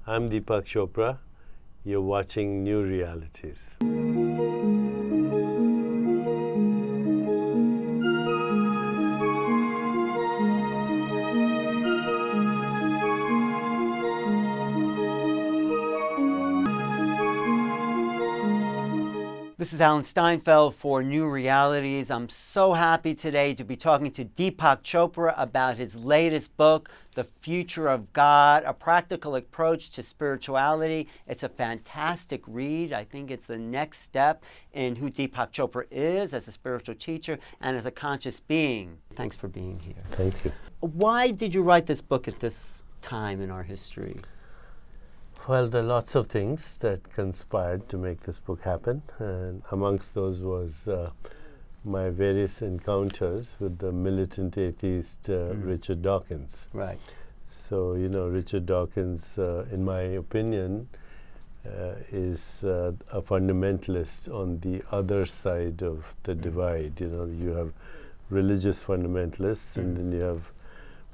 I'm Deepak Chopra. You're watching Newrealities. This is Alan Steinfeld for Newrealities. I'm so happy today to be talking to Deepak Chopra about his latest book, The Future of God, A Practical Approach to Spirituality. It's a fantastic read. I think it's the next step in who Deepak Chopra is as a spiritual teacher and as a conscious being. Thanks for being here. Thank you. Why did you write this book at this time in our history? Well, there are lots of things that conspired to make this book happen, and amongst those was my various encounters with the militant atheist Richard Dawkins. Right. So, Richard Dawkins, in my opinion, is a fundamentalist on the other side of the divide. You have religious fundamentalists, and then you have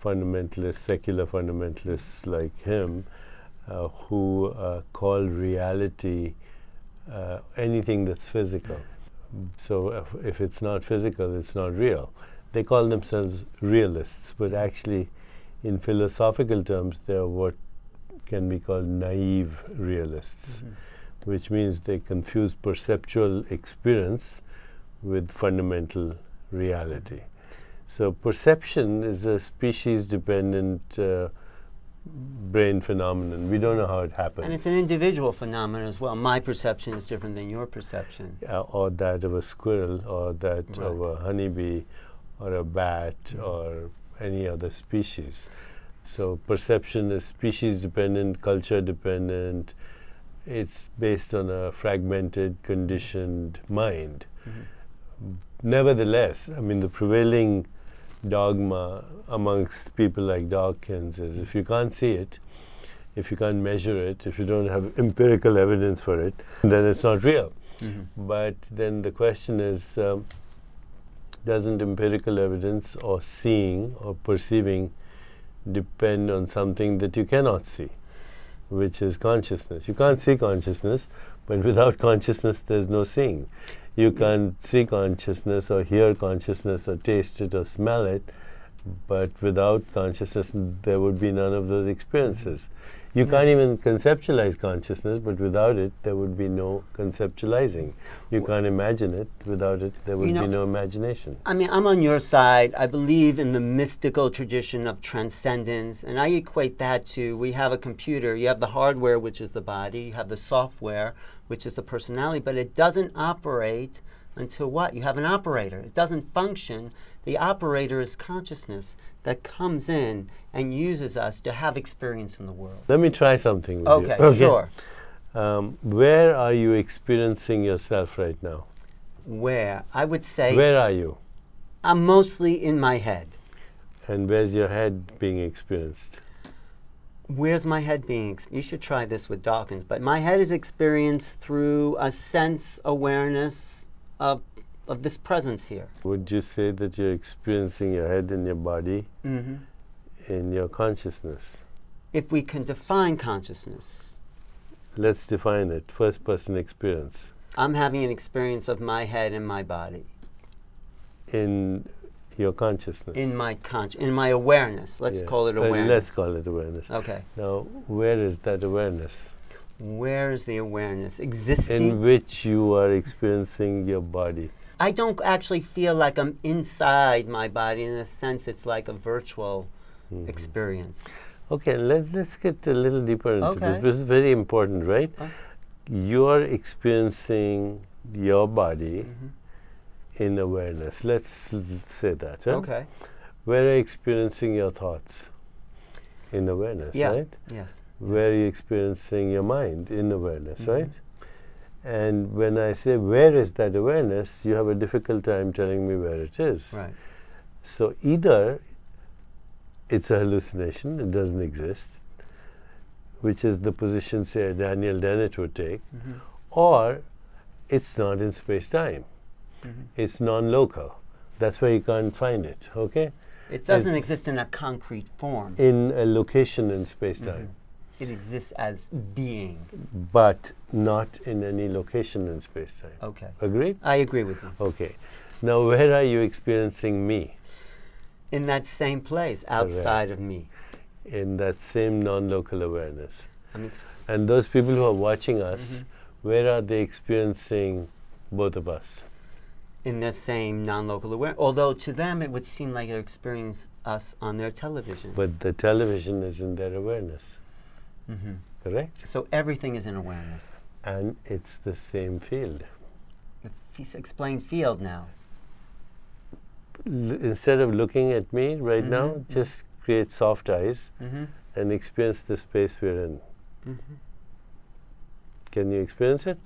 fundamentalists, secular fundamentalists like him, who call reality anything that's physical. So if it's not physical, it's not real. They call themselves realists, but actually in philosophical terms, they're what can be called naive realists, which means they confuse perceptual experience with fundamental reality. So perception is a species-dependent brain phenomenon. We don't know how it happens. And it's an individual phenomenon as well. My perception is different than your perception. Or that of a squirrel, or that of a honeybee, or a bat, or any other species. So perception is species-dependent, culture-dependent. It's based on a fragmented, conditioned mind. Nevertheless, the prevailing dogma amongst people like Dawkins is if you can't see it, if you can't measure it, if you don't have empirical evidence for it, then it's not real. But then the question is, doesn't empirical evidence or seeing or perceiving depend on something that you cannot see, which is consciousness? You can't see consciousness, but without consciousness there's no seeing. You can't see consciousness or hear consciousness or taste it or smell it, but without consciousness there would be none of those experiences. You can't even conceptualize consciousness, but without it there would be no conceptualizing. You can't imagine it. Without it there would be no imagination. I'm on your side. I believe in the mystical tradition of transcendence, and I equate that to, we have a computer. You have the hardware, which is the body. You have the software, which is the personality, but it doesn't operate until what? You have an operator. It doesn't function. The operator is consciousness that comes in and uses us to have experience in the world. Let me try something with you. Okay, sure. Where are you experiencing yourself right now? Where? I would say... Where are you? I'm mostly in my head. And where's your head being experienced? Where's my head being you should try this with Dawkins, but my head is experienced through a sense awareness of this presence here. Would you say that you're experiencing your head in your body, in your consciousness? If we can define consciousness. Let's define it. First person experience. I'm having an experience of my head in my body. In your consciousness. In my awareness. Let's call it awareness. Let's call it awareness. Okay. Now, where is that awareness? Where is the awareness? Existing? In which you are experiencing your body. I don't actually feel like I'm inside my body. In a sense, it's like a virtual experience. Okay, let's get a little deeper into this. This is very important, right? You're experiencing your body in awareness. Let's say that. Okay. Where are you experiencing your thoughts? In awareness, right? Yes. Where are you experiencing your mind? In awareness, right? And when I say where is that awareness, you have a difficult time telling me where it is. Right. So either it's a hallucination, it doesn't exist, which is the position, say, Daniel Dennett would take, or it's not in space-time. It's non-local. That's why you can't find it, okay? It doesn't exist in a concrete form. In a location in space-time. It exists as being. but not in any location in space-time. Okay. Agreed? I agree with you. Okay. Now, where are you experiencing me? In that same place, outside of me. In that same non-local awareness. I'm And those people who are watching us, where are they experiencing both of us? in the same non-local awareness. Although to them it would seem like they're experiencing us on their television. But the television is in their awareness. Correct? So everything is in awareness. And it's the same field. Explain field now. Instead of looking at me right now, just create soft eyes and experience the space we're in. Can you experience it?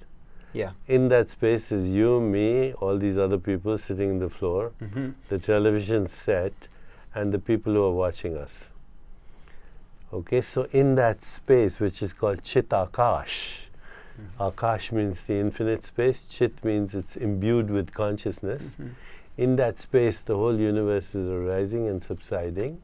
Yeah. In that space is you, me, all these other people sitting on the floor, the television set, and the people who are watching us. Okay, so in that space, which is called Chit Akash, Akash means the infinite space, Chit means it's imbued with consciousness. In that space, the whole universe is arising and subsiding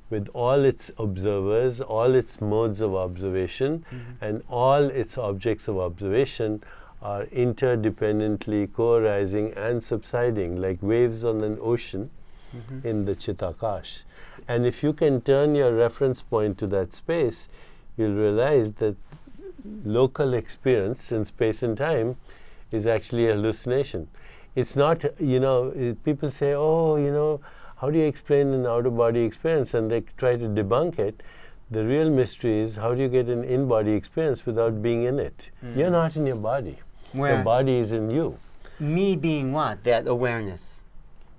with all its observers, all its modes of observation, and all its objects of observation are interdependently co-arising and subsiding like waves on an ocean in the Chitakash. And if you can turn your reference point to that space, you'll realize that local experience in space and time is actually a hallucination. It's not, people say, how do you explain an out-of-body experience? And they try to debunk it. The real mystery is how do you get an in-body experience without being in it? You're not in your body. Your body is in you. Me being what? That awareness.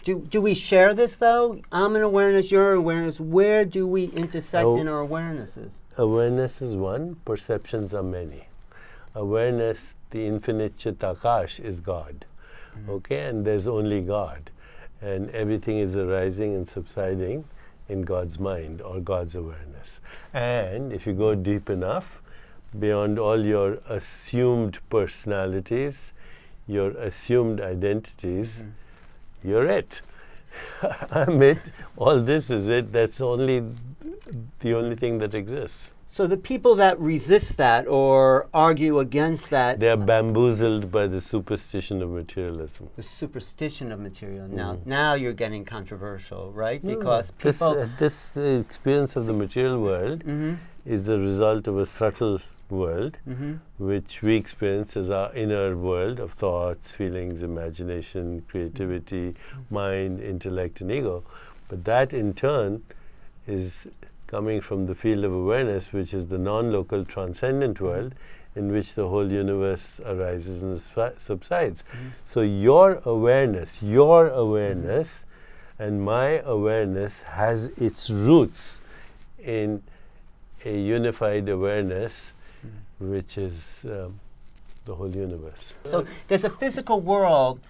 Do we share this though? I'm an awareness, you're awareness. Where do we intersect in our awarenesses? Awareness is one, perceptions are many. Awareness, the infinite Chitakash, is God. Okay, and there's only God. And everything is arising and subsiding in God's mind or God's awareness. And if you go deep enough, beyond all your assumed personalities, your assumed identities, you're it. I'm it. All this is it. That's the only thing that exists. So the people that resist that or argue against that, they are bamboozled by the superstition of materialism. The superstition of material. Now you're getting controversial, right? Because people this experience of the material world is the result of a subtle world, which we experience as our inner world of thoughts, feelings, imagination, creativity, mind, intellect, and ego. But that in turn is coming from the field of awareness, which is the non-local transcendent world in which the whole universe arises and subsides. So your awareness and my awareness has its roots in a unified awareness, which is the whole universe. So there's a physical world.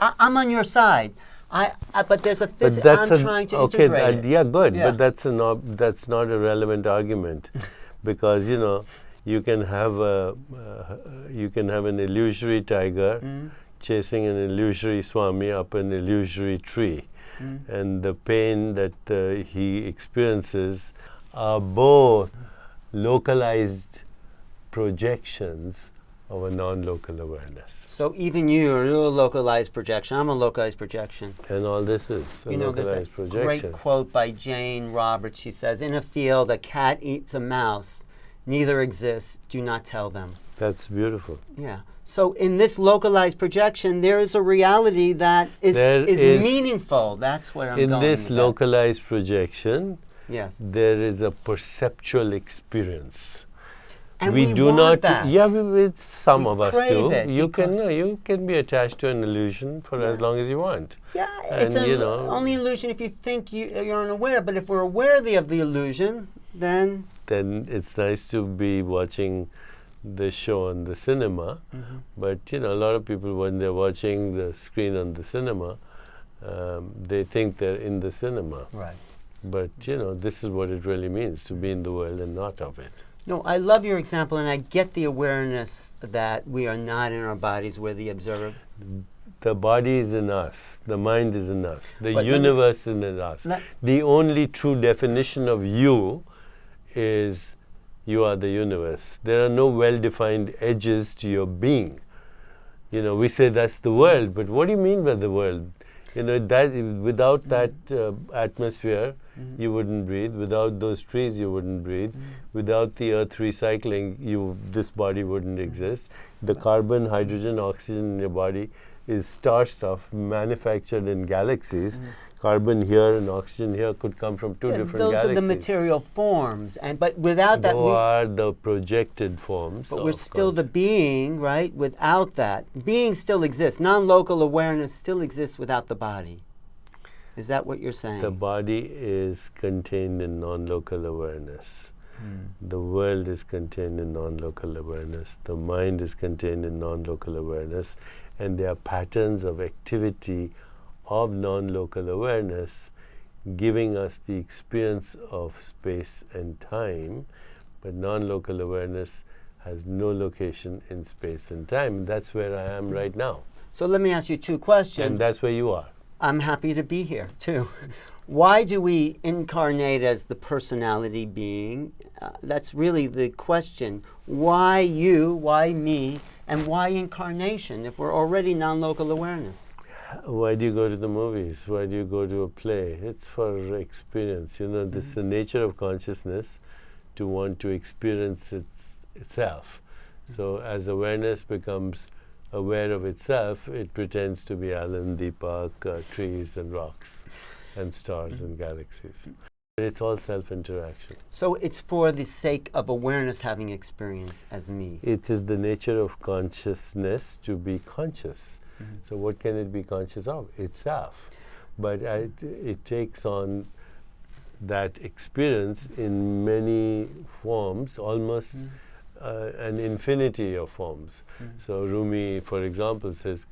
I'm on your side. But there's a physical. I'm trying to integrate it. Yeah, good. Yeah. But that's not a relevant argument, because you can have an illusory tiger chasing an illusory Swami up an illusory tree, and the pain that he experiences are both localized projections of a non-local awareness. So even you're a localized projection. I'm a localized projection. And all this is a localized projection. There's a great quote by Jane Roberts. She says, "In a field, a cat eats a mouse. Neither exists. Do not tell them." That's beautiful. Yeah. So in this localized projection, there is a reality that is meaningful. That's where I'm going. In this localized projection, yes, there is a perceptual experience. And we do not. That. Yeah, it's some we of us do. You can be attached to an illusion for as long as you want. Yeah, it's only illusion if you think you're unaware. But if we're aware of the illusion, then it's nice to be watching the show on the cinema. But a lot of people, when they're watching the screen on the cinema, they think they're in the cinema. Right. But this is what it really means to be in the world and not of it. No, I love your example, and I get the awareness that we are not in our bodies, we're the observer. The body is in us, the mind is in us, the universe is in us. The only true definition of you is You are the universe. There are no well-defined edges to your being. You know, we say that's the world, but what do you mean by the world? You know, that without that atmosphere, you wouldn't breathe. Without those trees, you wouldn't breathe. Without the earth recycling, this body wouldn't exist. The carbon, hydrogen, oxygen in your body is star stuff manufactured in galaxies. Carbon here and oxygen here could come from two different galaxies. Those are the material forms, but without that, those are the projected forms. But we're still the being, right? Without that, being still exists. Non-local awareness still exists without the body. Is that what you're saying? The body is contained in non-local awareness. The world is contained in non-local awareness. The mind is contained in non-local awareness, and there are patterns of activity of non-local awareness giving us the experience of space and time, but non-local awareness has no location in space and time. That's where I am right now. So let me ask you two questions. And that's where you are. I'm happy to be here too. Why do we incarnate as the personality being? That's really the question. Why you, why me, and why incarnation if we're already non-local awareness? Why do you go to the movies? Why do you go to a play? It's for experience. You know, this is the nature of consciousness to want to experience itself. So as awareness becomes aware of itself, it pretends to be Alan, Deepak, trees and rocks and stars and galaxies. It's all self-interaction. So it's for the sake of awareness having experience as me. It is the nature of consciousness to be conscious. So what can it be conscious of? Itself. But it takes on that experience in many forms, almost an infinity of forms. So Rumi, for example, says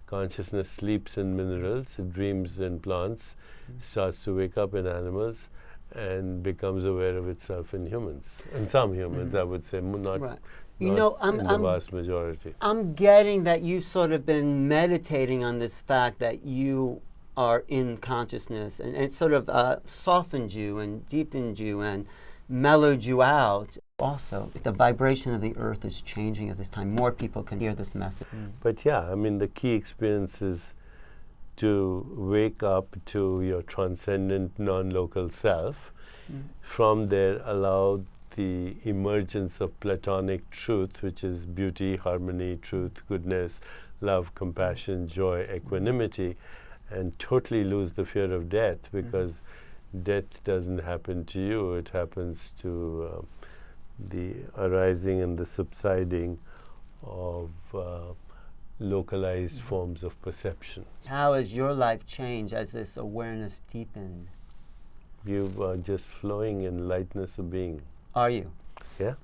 consciousness sleeps in minerals, it dreams in plants, starts to wake up in animals, and becomes aware of itself in humans. And some humans, I would say, not right. You know, in the vast majority. I'm getting that you've sort of been meditating on this fact that you are in consciousness, and it sort of softened you and deepened you and mellowed you out. Also, the vibration of the earth is changing at this time. More people can hear this message. But yeah, I mean, the key experience is to wake up to your transcendent non-local self. From there, allow the emergence of platonic truth, which is beauty, harmony, truth, goodness, love, compassion, joy, equanimity, and totally lose the fear of death, because death doesn't happen to you, it happens to the arising and the subsiding of localized forms of perception. How has your life changed as this awareness deepened? You are just flowing in lightness of being. Are you? Yeah.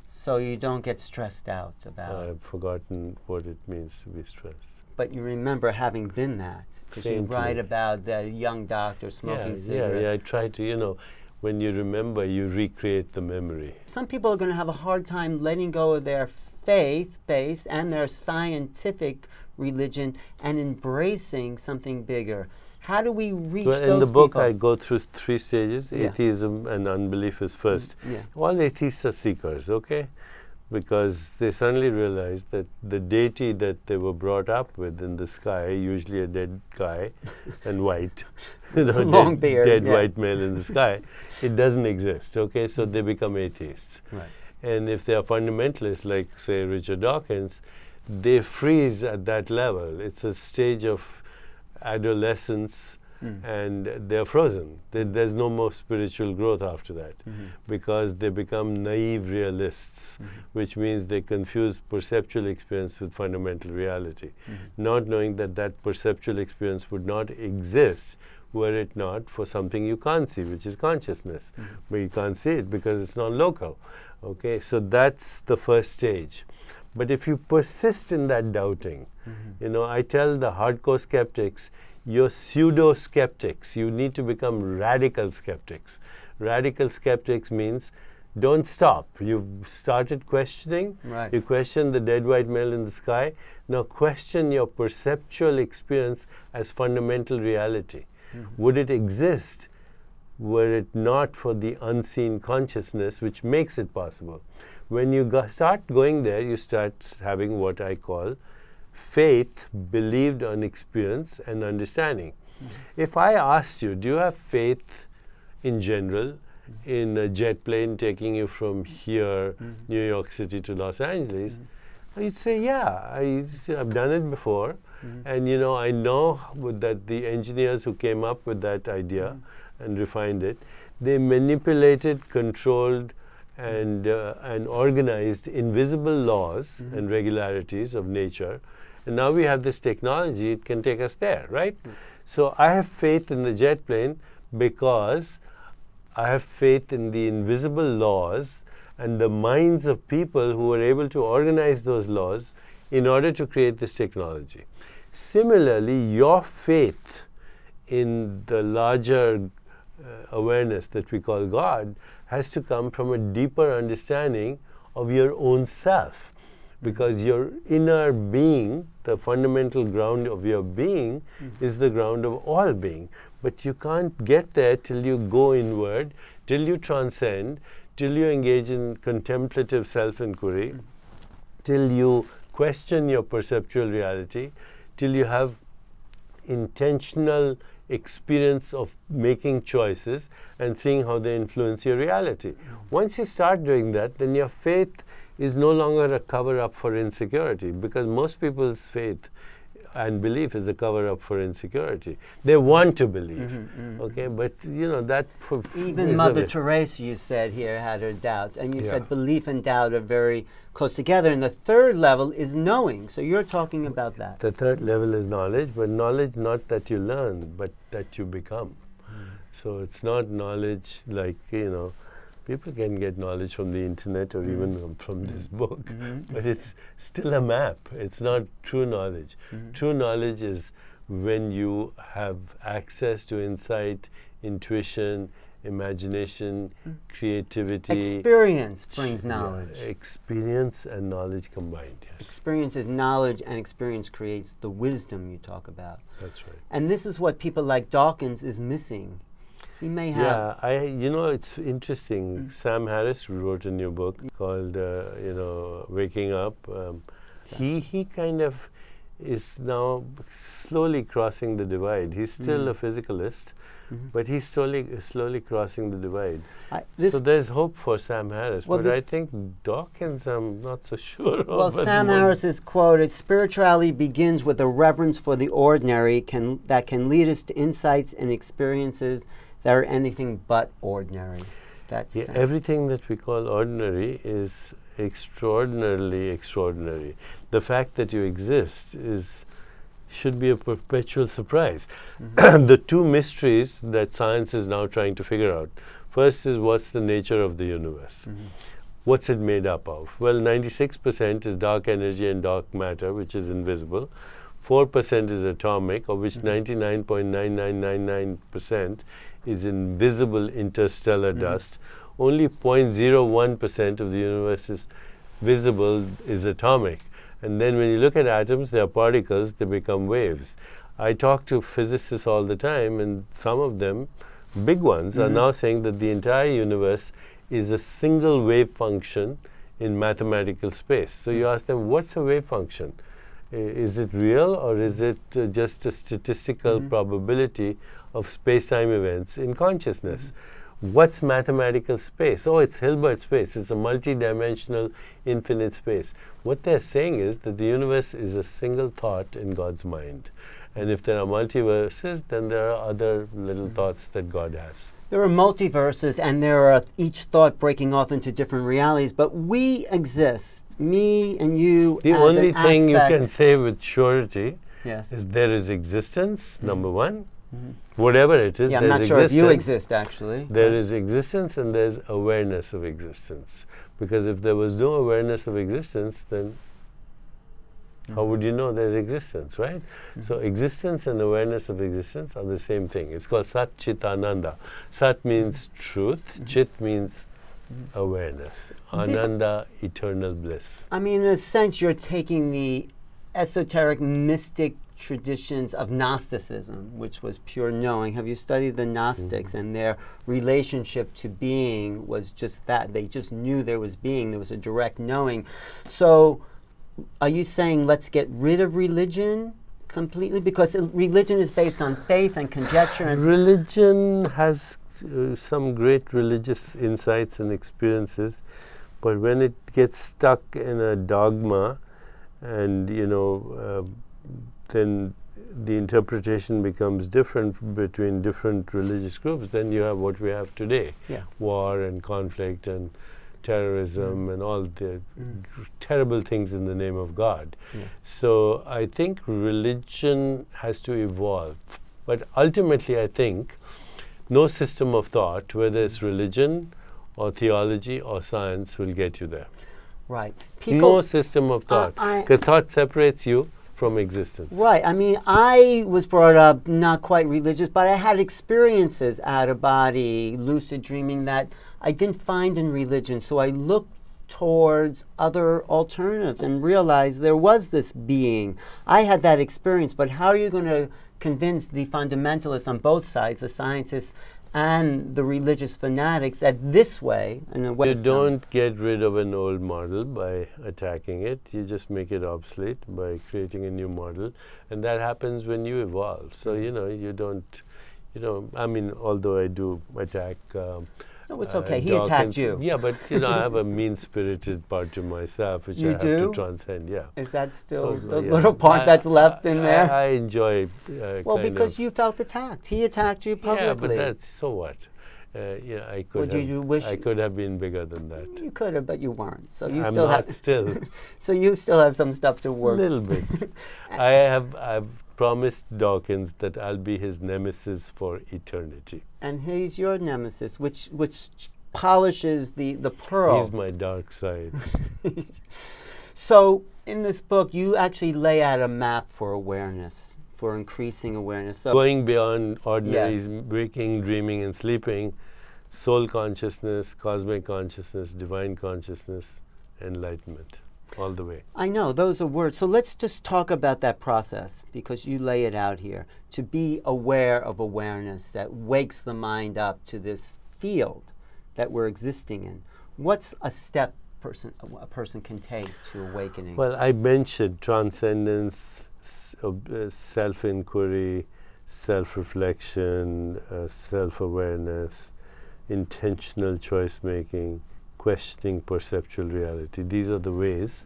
So you don't get stressed out about I've forgotten what it means to be stressed. But you remember having been that, because you write about the young doctor smoking cigarettes. Yeah, I try to, you know, when you remember, you recreate the memory. Some people are going to have a hard time letting go of their faith-based and their scientific religion and embracing something bigger. How do we reach those people? In the book, I go through 3 stages. Atheism and unbelief is first. All atheists are seekers, okay? Because they suddenly realize that the deity that they were brought up with in the sky, usually a dead guy and white, you know, long beard, dead white male in the sky, it doesn't exist, okay? So they become atheists. Right. And if they are fundamentalists, like, say, Richard Dawkins, they freeze at that level. It's a stage of adolescence, and they're frozen. There's no more spiritual growth after that, because they become naive realists, which means they confuse perceptual experience with fundamental reality, not knowing that that perceptual experience would not exist were it not for something you can't see, which is consciousness. But you can't see it because it's non-local. Okay, so that's the first stage. But if you persist in that doubting, you know, I tell the hardcore skeptics, you're pseudo-skeptics. You need to become radical skeptics. Radical skeptics means don't stop. You've started questioning. Right. You question the dead white male in the sky. Now question your perceptual experience as fundamental reality. Would it exist were it not for the unseen consciousness which makes it possible. When you start going there, you start having what I call faith believed on experience and understanding. If I asked you, do you have faith in general in a jet plane taking you from here, New York City to Los Angeles? You'd say, yeah, I've done it before. And I know that the engineers who came up with that idea and refined it, they manipulated, controlled, and organized invisible laws and regularities of nature. And now we have this technology, it can take us there, right? So I have faith in the jet plane because I have faith in the invisible laws and the minds of people who were able to organize those laws in order to create this technology. Similarly, your faith in the larger awareness that we call God has to come from a deeper understanding of your own self, because your inner being, the fundamental ground of your being, is the ground of all being. But you can't get there till you go inward, till you transcend, till you engage in contemplative self-inquiry, till you question your perceptual reality, till you have intentional experience of making choices and seeing how they influence your reality. Once you start doing that, then your faith is no longer a cover-up for insecurity, because most people's faith and belief is a cover-up for insecurity. They want to believe, okay, but that even Mother Teresa, you said here, had her doubts, and you said belief and doubt are very close together. And the third level is knowing. So you're talking about that. The third level is knowledge, but knowledge not that you learn, but that you become. So it's not knowledge like people can get knowledge from the internet or even from this book, but it's still a map. It's not true knowledge. True knowledge is when you have access to insight, intuition, imagination, creativity. Experience brings knowledge. Experience and knowledge combined, yes. Experience is knowledge, and experience creates the wisdom you talk about. That's right. And this is what people like Dawkins is missing. He may have... Yeah, it's interesting. Sam Harris wrote a new book called, Waking Up. He kind of is now slowly crossing the divide. He's still a physicalist, but he's slowly crossing the divide. So there's hope for Sam Harris, but I think Dawkins, I'm not so sure of. Well, Sam Harris is quoted, "Spirituality begins with a reverence for the ordinary that can lead us to insights and experiences that are anything but ordinary." That's everything that we call ordinary is extraordinarily extraordinary. The fact that you exist should be a perpetual surprise. The two mysteries that science is now trying to figure out. First is, what's the nature of the universe? What's it made up of? Well, 96% is dark energy and dark matter, which is invisible. 4% is atomic, of which 99.9999% is invisible interstellar dust. Only 0.01% of the universe is visible, is atomic. And then when you look at atoms, they are particles, they become waves. I talk to physicists all the time, and some of them, big ones, are now saying that the entire universe is a single wave function in mathematical space. So you ask them, what's a wave function? Is it real, or is it just a statistical probability of space-time events in consciousness? What's mathematical space? Oh, it's Hilbert space. It's a multi-dimensional infinite space. What they're saying is that the universe is a single thought in God's mind. And if there are multiverses, then there are other little thoughts that God has. There are multiverses, and there are each thought breaking off into different realities, but we exist, me and you, the as only an thing you aspect. can say with surety is there is existence, number one. Whatever it is, I'm not there's sure if you existence. exist, actually. There is existence, and there's awareness of existence. Because if there was no awareness of existence, then how would you know there's existence, right? So existence and awareness of existence are the same thing. It's called Sat Chit Ananda. Sat means truth, Chit means awareness, Ananda, eternal bliss. I mean, in a sense, you're taking the esoteric, mystic traditions of Gnosticism, which was pure knowing. Have you studied the Gnostics? And their relationship to being was just that. They just knew there was being. There was a direct knowing. So are you saying let's get rid of religion completely? Because religion is based on faith and conjecture. And religion has some great religious insights and experiences, but when it gets stuck in a dogma, and then the interpretation becomes different between different religious groups, then you have what we have today. War and conflict and terrorism and all the terrible things in the name of God. So I think religion has to evolve. But ultimately I think no system of thought, whether it's religion or theology or science, will get you there. Right. No system of thought. Because thought separates you from existence. Right. I mean, I was brought up not quite religious, but I had experiences out of body, lucid dreaming that I didn't find in religion. So I looked towards other alternatives and realized there was this being. I had that experience, but how are you going to convince the fundamentalists on both sides, the scientists and the religious fanatics, that this way, in a way, you don't get rid of an old model by attacking it. You just make it obsolete by creating a new model, and that happens when you evolve. So you don't, I mean, although I do attack. No, it's okay. He attacked you. Yeah, but I have a mean-spirited part to myself, which I have to transcend. Yeah. Is that still the little part that's left in there? I enjoy. Well, because you felt attacked. He attacked you publicly. Yeah, but that's so what. I could. I could have been bigger than that. You could have, but you weren't. So you I'm still not have. Still. So you still have some stuff to work. A little bit. I've promised Dawkins that I'll be his nemesis for eternity. And he's your nemesis, which polishes the pearl. He's my dark side. So in this book, you actually lay out a map for awareness, for increasing awareness. So going beyond ordinary waking, dreaming, and sleeping, soul consciousness, cosmic consciousness, divine consciousness, enlightenment. All the way. I know, those are words. So let's just talk about that process, because you lay it out here. To be aware of awareness that wakes the mind up to this field that we're existing in. What's a step a person can take to awakening? Well, I mentioned transcendence, self-inquiry, self-reflection, self-awareness, intentional choice-making, questioning perceptual reality. These are the ways,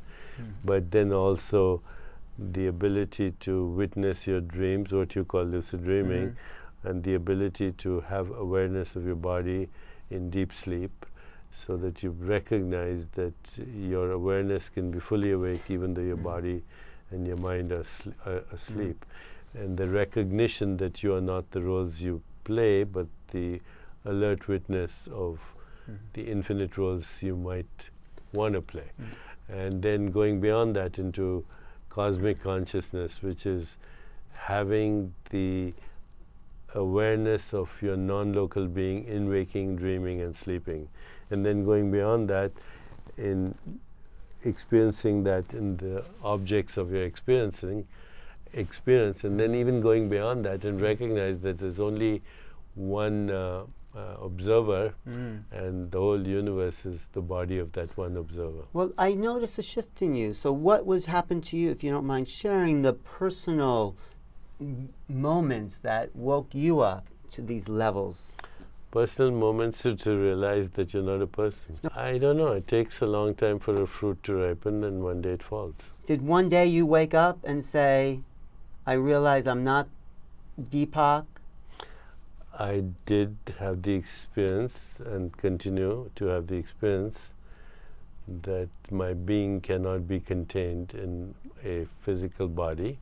but then also the ability to witness your dreams, what you call lucid dreaming, and the ability to have awareness of your body in deep sleep, so that you recognize that your awareness can be fully awake even though your body and your mind are asleep. And the recognition that you are not the roles you play, but the alert witness of the infinite roles you might want to play. And then going beyond that into cosmic consciousness, which is having the awareness of your non-local being in waking, dreaming, and sleeping. And then going beyond that in experiencing that in the objects of your experience, and then even going beyond that and recognize that there's only one observer, and the whole universe is the body of that one observer. Well, I noticed a shift in you. So what was happened to you, if you don't mind sharing, the personal moments that woke you up to these levels? Personal moments to realize that you're not a person. I don't know. It takes a long time for a fruit to ripen, and one day it falls. Did one day you wake up and say, I realize I'm not Deepak? I did have the experience and continue to have the experience that my being cannot be contained in a physical body,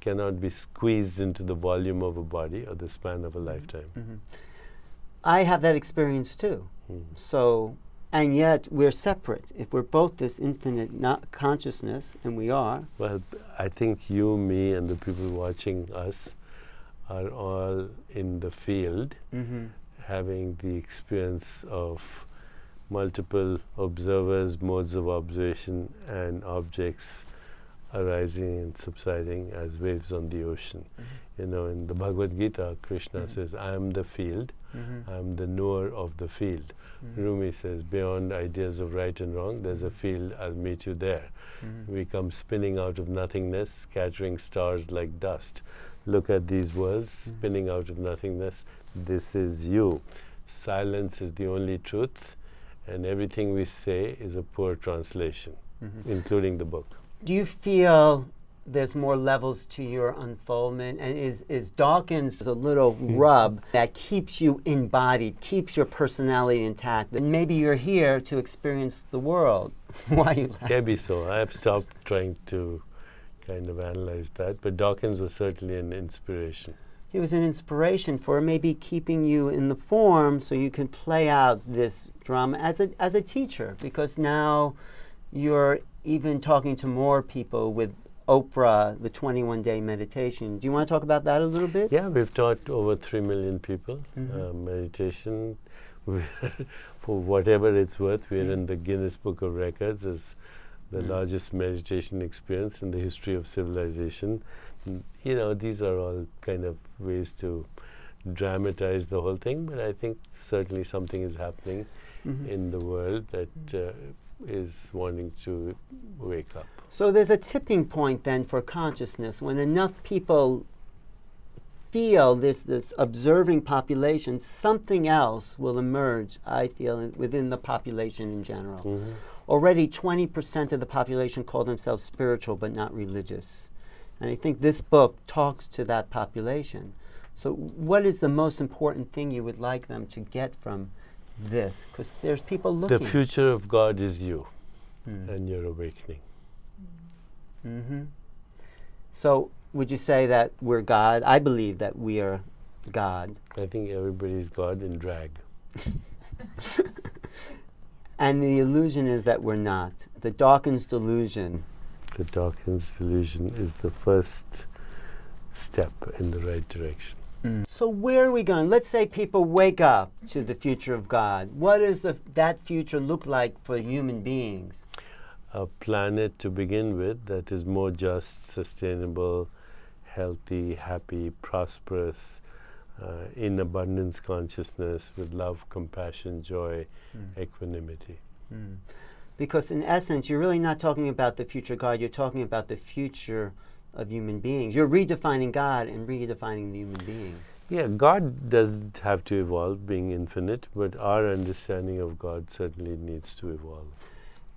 cannot be squeezed into the volume of a body or the span of a lifetime. I have that experience too. So, and yet we're separate. If we're both this infinite consciousness, and we are. Well, I think you, me, and the people watching us are all in the field, having the experience of multiple observers, modes of observation, and objects arising and subsiding as waves on the ocean. You know, in the Bhagavad Gita, Krishna says, I am the field, I am the knower of the field. Rumi says, beyond ideas of right and wrong, there's a field, I'll meet you there. We come spinning out of nothingness, scattering stars like dust. Look at these worlds, spinning out of nothingness. This is you. Silence is the only truth, and everything we say is a poor translation, including the book. Do you feel there's more levels to your unfoldment? And is Dawkins a little rub that keeps you embodied, keeps your personality intact? And maybe you're here to experience the world. Why you laugh? Maybe so. I have stopped trying to kind of analyze that, but Dawkins was certainly an inspiration. He was an inspiration for maybe keeping you in the form so you can play out this drama as a teacher, because now you're even talking to more people with Oprah, the 21-day meditation. Do you want to talk about that a little bit? Yeah, we've taught over 3 million people meditation. For whatever it's worth, we're in the Guinness Book of Records as the largest meditation experience in the history of civilization. You know, these are all kind of ways to dramatize the whole thing, but I think certainly something is happening in the world that is wanting to wake up. So there's a tipping point then for consciousness when enough people feel this observing population, something else will emerge, I feel, within the population in general. Already 20% of the population call themselves spiritual but not religious. And I think this book talks to that population. So what is the most important thing you would like them to get from this? Because there's people looking. The future of God is you and your awakening. So would you say that we're God? I believe that we are God. I think everybody's God in drag. And the illusion is that we're not. The Dawkins delusion. The Dawkins delusion is the first step in the right direction. So where are we going? Let's say people wake up to the future of God. What does that future look like for human beings? A planet to begin with that is more just, sustainable, healthy, happy, prosperous, in abundance consciousness with love, compassion, joy, equanimity. Because in essence, you're really not talking about the future God, you're talking about the future of human beings. You're redefining God and redefining the human being. Yeah, God doesn't have to evolve, being infinite, but our understanding of God certainly needs to evolve.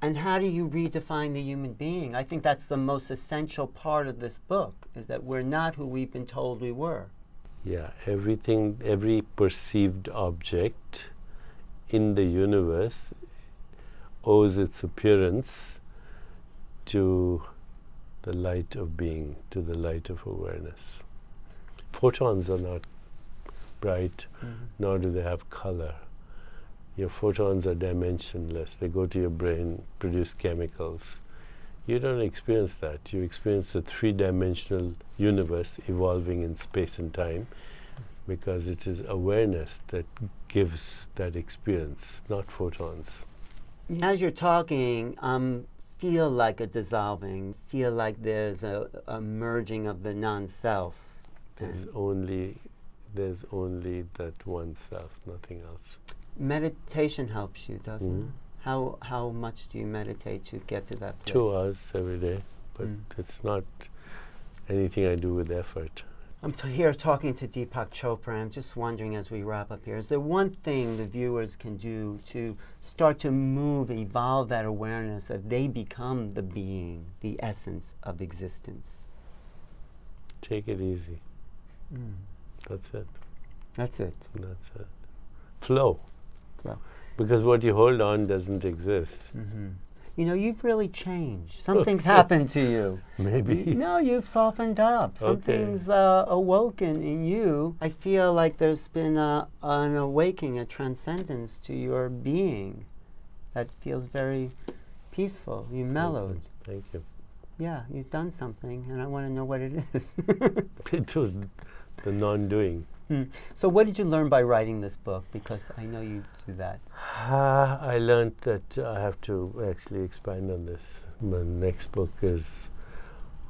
And how do you redefine the human being? I think that's the most essential part of this book, is that we're not who we've been told we were. Yeah, everything, every perceived object in the universe owes its appearance to the light of being, to the light of awareness. Photons are not bright, nor do they have color. Your photons are dimensionless. They go to your brain, produce chemicals. You don't experience that. You experience a three-dimensional universe evolving in space and time, because it is awareness that gives that experience, not photons. As you're talking, feel like a dissolving, feel like there's a merging of the non-self. There's only that one self, nothing else. Meditation helps you, doesn't it? How much do you meditate to get to that place? 2 hours every day, but it's not anything I do with effort. I'm here talking to Deepak Chopra. I'm just wondering, as we wrap up here, is there one thing the viewers can do to start to move, evolve that awareness that they become the being, the essence of existence? Take it easy. That's it. That's it. That's it. Flow. Flow. Because what you hold on doesn't exist. You know, you've really changed. Something's happened to you. Maybe. No, you've softened up. Something's awoken in you. I feel like there's been an awakening, a transcendence to your being that feels very peaceful. You mellowed. Thank you. Yeah, you've done something, and I want to know what it is. It was the non-doing. So what did you learn by writing this book? Because I know you do that. I learned that I have to actually expand on this. My next book is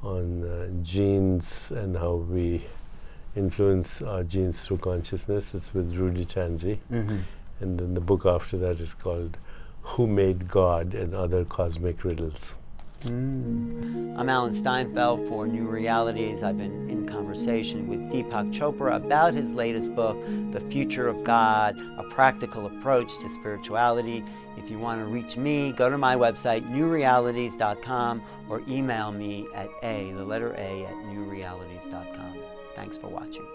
on genes and how we influence our genes through consciousness. It's with Rudy Chanzi. Mm-hmm. And then the book after that is called Who Made God and Other Cosmic Riddles. I'm Alan Steinfeld for New Realities. I've been in conversation with Deepak Chopra about his latest book, The Future of God, A Practical Approach to Spirituality. If you want to reach me, go to my website, newrealities.com, or email me at the letter A, at newrealities.com. Thanks for watching.